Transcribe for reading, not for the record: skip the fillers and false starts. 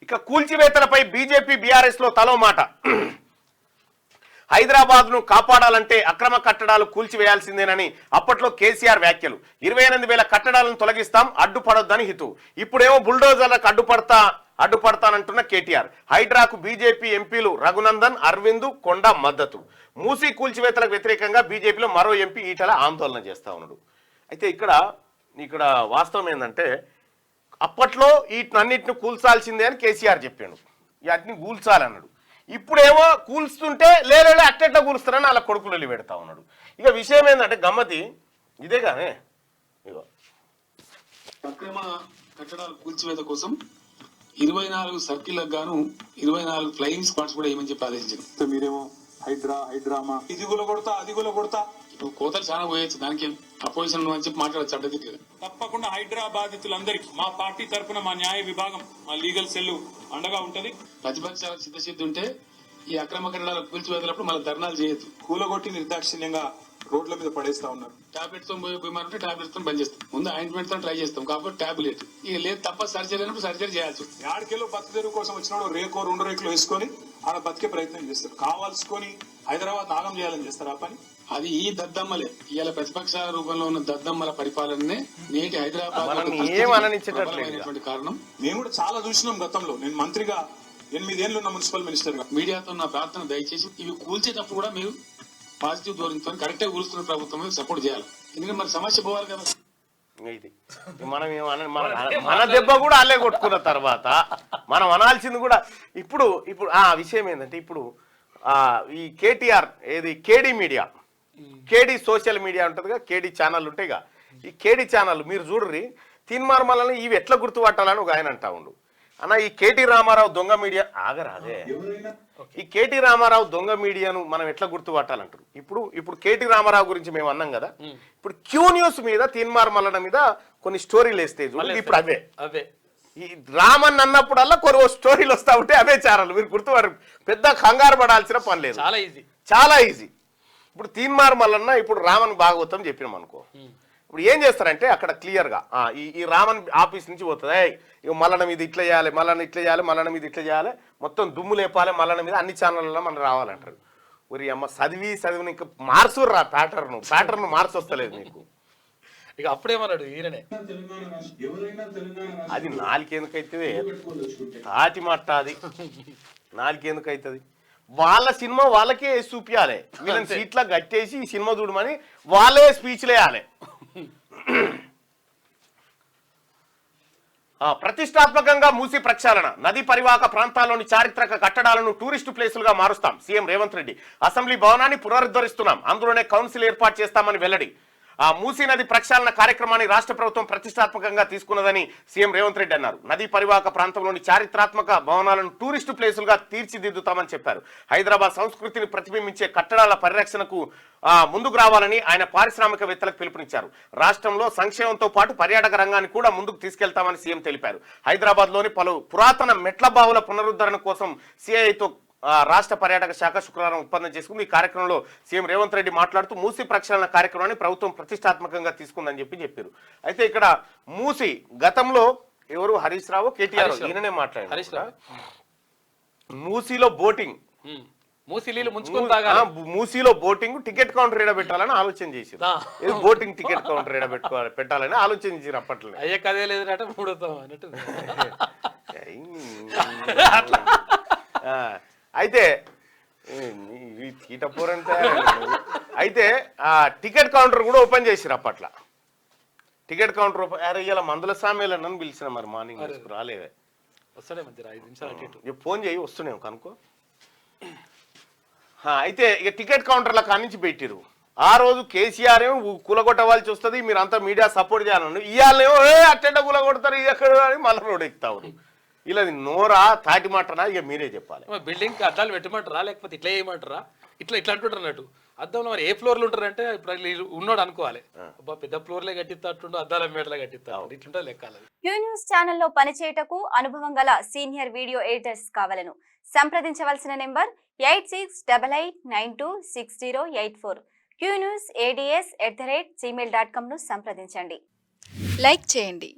ఇక కూల్చివేతలపై BJP BRS లో తలో మాట. హైదరాబాద్ ను కాపాడాలంటే అక్రమ కట్టడాలు కూల్చివేయాల్సిందేనని అప్పట్లో కేసీఆర్ వ్యాఖ్యలు. 28,000 కట్టడాలను తొలగిస్తాం, అడ్డుపడొద్దని హితూ. ఇప్పుడేమో బుల్డోజర్లకు అడ్డుపడతానంటున్న కేటీఆర్. హైడ్రాకు బీజేపీ ఎంపీలు రఘునందన్, అరవింద్, కొండ మద్దతు. మూసీ కూల్చివేతలకు వ్యతిరేకంగా బీజేపీలో మరో ఎంపీ ఈటల ఆందోళన చేస్తా ఉన్నాడు. అయితే ఇక్కడ వాస్తవం ఏంటంటే అప్పట్లో వీటినన్నిటిని కూల్చాల్సిందే అని కేసీఆర్ చెప్పాడు. వాటిని కూల్చాలన్నాడు. ఇప్పుడేమో కూల్స్తుంటే లేలే అట్టెట్లా కూలుస్తారని అలా కొడుకులు పెడతా ఉన్నాడు. ఇక విషయం ఏంటంటే గమ్మతి ఇదే కానీ అక్రమ కట్టడాలు కూల్చివేత కోసం 24 సర్కిళ్లకు గాను 24 ఫ్లయింగ్ స్క్వాడ్స్ కూడా ఏమని చెప్పి ఆదేశించారు. మీరేమో హైడ్రామా ఇది కొడతా అది కొడతా ఇప్పుడు కోతలు చాలా పోయొచ్చు, దానికి అపోజిషన్ అని చెప్పి మాట్లాడచ్చు. అడ్డది తప్పకుండా హైడ్రా బాధితులందరికీ మా పార్టీ తరఫున మా న్యాయ విభాగం, మా లీగల్ సెల్ అండగా ఉంటది. ప్రతిపక్షాలకు సిద్ధసిద్ధి ఉంటే ఈ అక్రమ కట్టడాలు కూల్చివేతలప్పుడు మళ్ళీ ధర్నాలు చేయొద్దు. కూలగొట్టి నిర్దాక్షిణ్యంగా రోడ్ల మీద పడేస్తా ఉన్నారు. టాబ్లెట్స్ తో బీమార్ ఉంటే టాబ్లెట్స్ తో బంద్ చేస్తాం. ముందు ఆయింట్మెంట్ తో ట్రై చేస్తాం. కాబట్టి టాబ్లెట్ ఇక లేదు తప్ప సర్జరీ అయినప్పుడు సర్జరీ చేయాల్సి. ఆడికెళ్ళి బతుకు కోసం వచ్చినప్పుడు రేకో 2 రేకులు వేసుకొని ఆడ బతికే ప్రయత్నం చేస్తారు. కావాల్సుకొని హైదరాబాద్ నాగం చేయాలని చేస్తారు. ఆ పని అది ఈ దద్దమ్మలే. ఇవాళ ప్రతిపక్ష రూపంలో ఉన్న దద్దమ్మల పరిపాలననే నేటి హైదరాబాద్ కారణం. మేము కూడా చాలా చూసినాం గతంలో. నేను మంత్రిగా 8 ఏళ్ళు ఉన్న మున్సిపల్ మినిస్టర్ గా మీడియాతో నా ప్రార్థన దయచేసి ఇవి కూల్చేటప్పుడు కూడా మీరు పాజిటివ్ ధోరణితో కరెక్ట్గా కూలుస్తున్న ప్రభుత్వం సపోర్ట్ చేయాలి. ఎందుకంటే మరి సమస్య పోవాలి కదా. ఇది మన దెబ్బ కూడా అల్లే కొట్టుకున్న తర్వాత మనం అనాల్సింది కూడా ఇప్పుడు ఆ విషయం ఏంటంటే ఇప్పుడు ఈ కేటీఆర్ ఏది కేడీ మీడియా, కేడీ సోషల్ మీడియా ఉంటుందిగా, కేడీ ఛానల్ ఉంటాయిగా. ఈ కేడీ ఛానల్ మీరు చూడ్రి తీన్మార్మలని ఇవి ఎట్లా గుర్తుపట్టాలని ఒక ఆయన అంటా ఉండు. అన్న ఈ కేటీ రామారావు దొంగ మీడియా ఆగరాదే. ఈ కేటీ రామారావు దొంగ మీడియాను మనం ఎట్లా గుర్తుపట్టాలంటారు. ఇప్పుడు కేటీ రామారావు గురించి మేము అన్నాం కదా. ఇప్పుడు క్యూ న్యూస్ మీద తీన్మార్మలన మీద కొన్ని స్టోరీలు వేస్తే ఇప్పుడు అవే ఈ రామన్ అన్నప్పుడల్లా కొన్ని స్టోరీలు వస్తా ఉంటే అవే ఛానల్. మీరు గుర్తుపడ పెద్ద కంగారు పడాల్సిన పని లేదు, చాలా ఈజీ. ఇప్పుడు తీన్మార్మలన్న ఇప్పుడు రామన్ భాగవతం చెప్పినాం అనుకో. ఇప్పుడు ఏం చేస్తారంటే అక్కడ క్లియర్గా ఈ రామన్ ఆఫీస్ నుంచి పోతుంది. ఇక మల్లన మీద ఇట్లా చేయాలి, మల్లన ఇట్లా చేయాలి, మల్లన మీద ఇట్లా చేయాలి, మొత్తం దుమ్ము లేపాలి మల్లన మీద, అన్ని ఛానళ్ళలో మనం రావాలంటారు. ఒరి అమ్మ చదివి ఇంకా మార్చుర్రా ప్యాటర్న్ మార్చి వస్తలేదు నీకు. ఇక అప్పుడేమన్నాడు ఈయననే, అది నాలుగేందుకైతే తాటి మట్ట, అది నాలుగేందుకైతుంది. వాళ్ళ సినిమా వాళ్ళకే చూపించాలి. వీళ్ళని సీట్లా గట్టేసి ఈ సినిమా చూడమని వాళ్ళే స్పీచ్లు వేయాలి. ప్రతిష్టాత్మకంగా మూసీ ప్రక్షాళన. నదీ పరివాహక ప్రాంతాల్లోని చారిత్రక కట్టడాలను టూరిస్టు ప్లేసులుగా మారుస్తాం. సీఎం రేవంత్ రెడ్డి. అసెంబ్లీ భవనాన్ని పునరుద్ధరిస్తున్నాం, అందులోనే కౌన్సిల్ ఏర్పాటు చేస్తామని వెల్లడి. మూసీ నది ప్రక్షాళన కార్యక్రమాన్ని రాష్ట్ర ప్రభుత్వం ప్రతిష్టాత్మకంగా తీసుకున్నదని సీఎం రేవంత్ రెడ్డి అన్నారు. నదీ పరివాహక ప్రాంతంలోని చారిత్రాత్మక భవనాలను టూరిస్టు ప్లేసులుగా తీర్చిదిద్దుతామని చెప్పారు. హైదరాబాద్ సంస్కృతిని ప్రతిబింబించే కట్టడాల పరిరక్షణకు ముందుకు రావాలని ఆయన పారిశ్రామికవేత్తలకు పిలుపునిచ్చారు. రాష్ట్రంలో సంక్షేమంతో పాటు పర్యాటక రంగాన్ని కూడా ముందుకు తీసుకెళ్తామని సీఎం తెలిపారు. హైదరాబాద్లోని పలు పురాతన మెట్ల బావుల పునరుద్ధరణ కోసం సిఐతో రాష్ట్ర పర్యాటక శాఖ శుక్రవారం ఒప్పందం చేసుకుంది. ఈ కార్యక్రమంలో సీఎం రేవంత్ రెడ్డి మాట్లాడుతూ మూసీ ప్రక్షాళన కార్యక్రమాన్ని ప్రభుత్వం ప్రతిష్టాత్మకంగా తీసుకుందని చెప్పారు. అయితే ఇక్కడ మూసీ గతంలో ఎవరు హరీష్ రావు కేటీఆర్ ఈయననే మాట్లాడారు. మూసీలో బోటింగ్, మూసీలో బోటింగ్ టికెట్ కౌంటర్ ఏడ పెట్టాలని ఆలోచన చేశారు. బోటింగ్ టికెట్ కౌంటర్ ఏడ పెట్టాలని ఆలోచన చేశారు అప్పట్లో. అయ్యే కదే లేదు మూడవుతాం అన్నట్టు. అయితే తీటపోరంటే అయితే టికెట్ కౌంటర్ కూడా ఓపెన్ చేసిరు అప్పట్లో. టికెట్ కౌంటర్ ఓపెన్ ఇలా మందుల సామ్యాలని పిలిచిన మరి మార్నింగ్ రాలేవే. వస్తాడే మంచి 5 నిమిషాలు ఫోన్ చేయి వస్తున్నాం కనుకో. అయితే ఇక టికెట్ కౌంటర్ల కానించి పెట్టిరు. ఆ రోజు కేసీఆర్ ఏమో కూలగొట్టవలసి వస్తుంది, మీరు అంతా మీడియా సపోర్ట్ చేయాలని. ఇవాళేమో అట్టెండ కూలగొడతారు, ఇది ఎక్కడ అని మళ్ళీ రోడ్ ఎక్కుతారు. ఇలా నోరా తాటి మాటనా ఇక మీరే చెప్పాలి. బిల్డింగ్ అద్దాలు పెట్టమంటారా లేకపోతే ఇట్లా చేయమంటారా? ఇట్లా అంటుంటారు అన్నట్టు. అద్దంలో మరి ఏ ఫ్లోర్లు ఉంటారంటే ఇప్పుడు ఉన్నాడు అనుకోవాలి, పెద్ద ఫ్లోర్లే కట్టిస్తాడు, అద్దాల మేడలే కట్టిస్తాడు, ఇట్లుంటే లెక్కాలి. క్యూ న్యూస్ ఛానల్లో పనిచేయటకు అనుభవం గల సీనియర్ వీడియో ఎడిటర్స్ కావాలను సంప్రదించవలసిన నెంబర్ 8688926084. qnewsads@gmail.com ను సంప్రదించండి. లైక్ చేయండి,